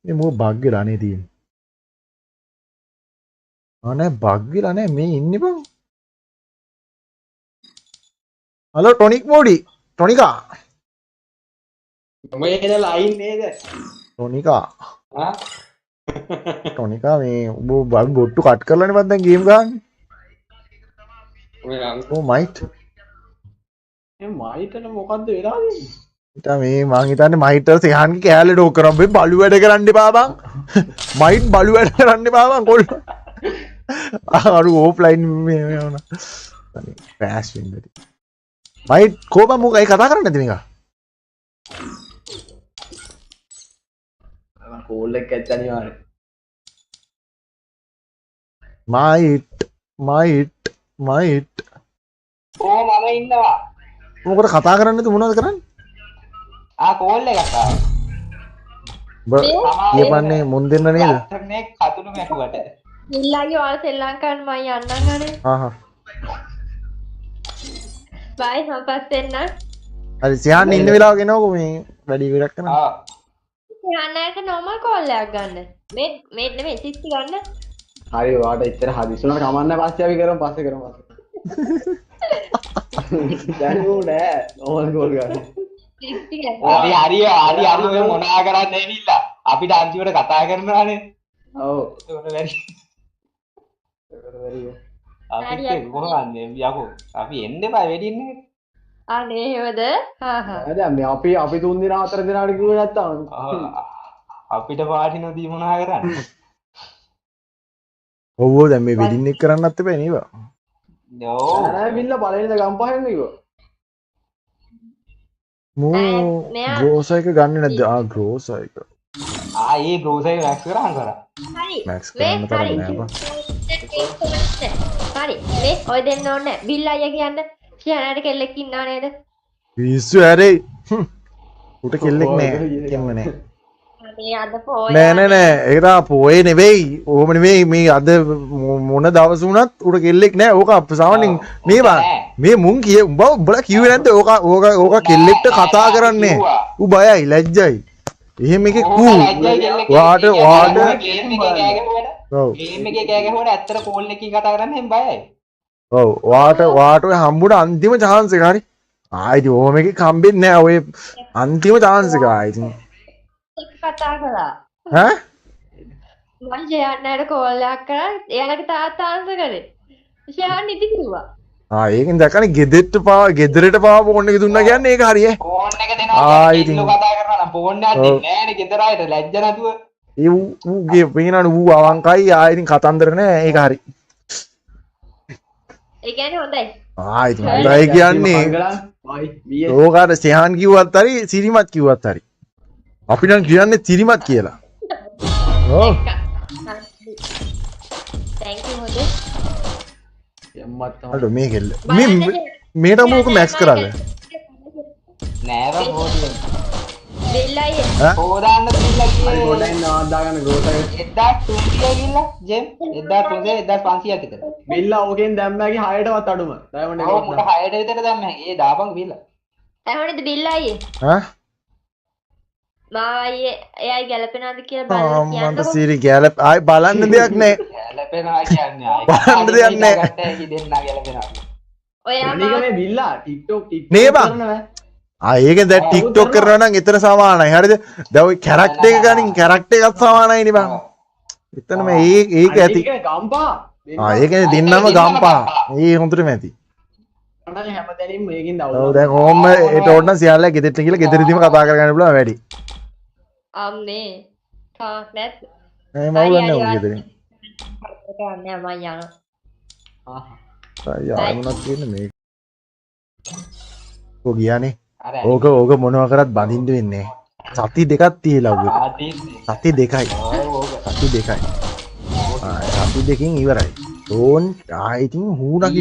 මේ මොකක් බග් වෙලා නේ තියෙන්නේ. අනේ බග් වෙලා නේ මේ ඉන්නේ බං. හලෝ ටොනික් මෝඩි. ටොනිකා. මේ එන ලයින් නේද? ටොනිකා. ආ? ටොනිකා මේ ඔබ බොට්ටු කට් කරලානේ මම දැන් ගේම් ගහන්නේ. ඕ මයිට්. මේ මයිටට මොකද්ද වෙලා තියෙන්නේ? ඉතින් මේ මං හිතන්නේ මයිට් සෙහන්ගේ කෑල්ලේ ඩෝක් කරන් මේ බලු වැඩ කරන්න එපා බං. මයිට් බලු වැඩ කරන්න එපා බං කොල්ල. අරු ඕෆ්ලයින් මේ වුණා. අනේ ක්‍රෑෂ් වෙන්නේ. මයිට් කොහොම මොකයි කතා කරන්නේ නැති මේක? මම කෝල් එක ඇත්ත අනිවාර්යයෙන්. මයිට් ඕ මම ඉන්නවා. මොකද කතා කරන්නේ නැති මොනවද කරන්නේ? ආ කෝල් එකක් ආවා. කියපන්නේ මුන් දෙන්න නේද? නේ කතුණු මැකුවට. ඉල්ලාගේ ඔයාලා ශ්‍රී ලංකාවට මම යන්නම් ගනේ. හා. බයි හම්පස් වෙන්න. හරි සියහන් ඉන්න වෙලාවක එනකො මේ වැඩි ඉවරක් කරන්න. ආ. යන්නට normal call එකක් ගන්න. මේ නෙමෙයි 60 ගන්න. හරි ඔයාට ඉතර හදිස්සි උනට කමන්න පස්සේ අපි කරමු පස්සේ. දැන් නෑ normal call ගන්න. 60 ගන්න. හරි ඔය මොනා කරන්න ඇවිල්ලා අපිට අන්තිමට කතා කරනවානේ. ඔව් ඒක වැඩි. අපිට කොහොමද යකෝ අපි එන්න එපා වෙඩින්නේ. අනේ හේවද? හා. දැන් මේ අපි 3 දින 4 දිනාට කිව්වේ නැත්තම් අපිට පාටි නොදී මොනා කරන්නේ. ඔව් දැන් මේ වෙඩින් එක කරන්නත් එපා නේද? නෝ නෑ බිල්ල බලන්නේ ගම්පහෙන්න කිව්වා. ග්‍රෝස එක ගන්න නැද්ද? ආ ග්‍රෝස එක. ඒ ග්‍රෝස එක මැක්ස් කරාන් කරා. හරි. මැක්ස් කරන්න තරම් නෑ බං. හරි. මේ ඔය දෙන්න ඕනේ. බිල් අයියා කියන්නේ සියනට කෙල්ලෙක් ඉන්නා නේද? පිස්සු ඇරේ. උට කෙල්ලෙක් නෑ. කෙම්ම නෑ. මේ අද පොය. නෑ. ඒක තා පොයේ නෙවෙයි. ඕම නෙවෙයි මේ අද මොන දවස් වුණත් උට කෙල්ලෙක් නෑ. ඕක සාමාන්‍යයෙන් මේ මුන් කිය උඹලා කිව්වේ නැද්ද? ඕක කෙල්ලෙක්ට කතා කරන්නේ. ඌ බයයි ලැජ්ජයි. එහෙම එකේ කූ. වාට ගේම් එකේ කෑ ගැහුවට ඇත්තට කෝල් එකකින් කතා කරන්න එහෙම බයයි. ඔව් වාට ඔය හම්බුණ අන්තිම chance එක හරි. ආයිති ඕම එකේ කම්බෙන්නේ නෑ ඔය අන්තිම chance එක ආයිති. කතා කළා. ඈ? මම ජයන්නට කෝල් එකක් කරා. එයාලගේ තාත්තා ආන්සර් කරේ. ජයන්න ඉති කිව්වා. ඒකෙන් දැකනේ ගෙදරට පාව ෆෝන් එක දුන්නා කියන්නේ ඒක හරිය. ෆෝන් එක දෙනවා ඉතින් කතා කරනවා නම් ෆෝන් එකක් දෙන්නේ නෑනේ ගෙදර අයට ලැජ්ජ නැතුව. ඒ ඌගේ පේනවනේ ඌ අවංකයි ආයෙත් කතන්දර නෑ ඒක හරි. ඒ කියන්නේ හොඳයි. ඉතින් හොඳයි කියන්නේ ඕකට සෙහන් කිව්වත් හරි සිරිමත් කිව්වත් හරි. අපි නම් කියන්නේ සිරිමත් කියලා. ඔව්. thank you හොඳේ. අර මේ කෙල්ල. මේට මොකක් මැක්ස් කරාද? නෑ බං හොදින්. බිල් අයියේ. හොදාන්න බිල්ලා කියේ. ගොඩෙන් දාගන්න ගෝත 1200 ගිල්ලා ජෙම් 1300 1500ක් විතර. බිල්ලා ඕකෙන් දැම්මගේ 6ටවත් අඩුම. ඩයමන්ඩ් එක. ඔව් මුට 6ට විතර දැම්ම. ඒ දාපන් බිල්ලා. ඇහුණේද බිල් අයියේ? ඈ? මායේ එයයි ගැලපෙනවද කියලා බලන්න කියන්න. මන්ට සිරි ගැලප ආයි බලන්න දෙයක් නෑ. ගැලපෙනවා කියන්නේ ආයි. බලන්න දෙයක් නෑ. ගැටේ දෙන්නා ගැලපෙනවා. ඔයා මේ බිල්ලා TikTok නේ බං. ඒකෙන් දැන් TikTok කරනවා නම් එතන සමානයි. හරිද? දැන් ඔය කැරක්ටර් එක ගනින් කැරක්ටර් එකත් සමානයි නේ බං. එතනම ඒක ඇති. ගම්පා. ඒකනේ දෙන්නම ගම්පා. ඒ හොඳටම ඇති. අනේ හැමතැනින්ම මේකින් ඔව් දැන් ඕම්ම ඒට ඕන නම් සියල්ලා ගෙදරට ගිහලා ගෙදරදීම කතා කරගන්න පුළුවන් වැඩි. අම්මේ තාක් නැත්. මේ මව් ගන්න ඕනේ ගෙදරින්. කරන්නේ මම යනවා. ආ මොනවද කියන්නේ මේක. ඔය ගියානේ. ඕක මොනවා කරත් බඳින්න වෙන්නේ නැහැ. සති දෙකක් තියලා උගේ. සති දෙකයි. සති දෙකයි. සති දෙකකින් ඉවරයි. ඕන් ආ ඉතින් හුණා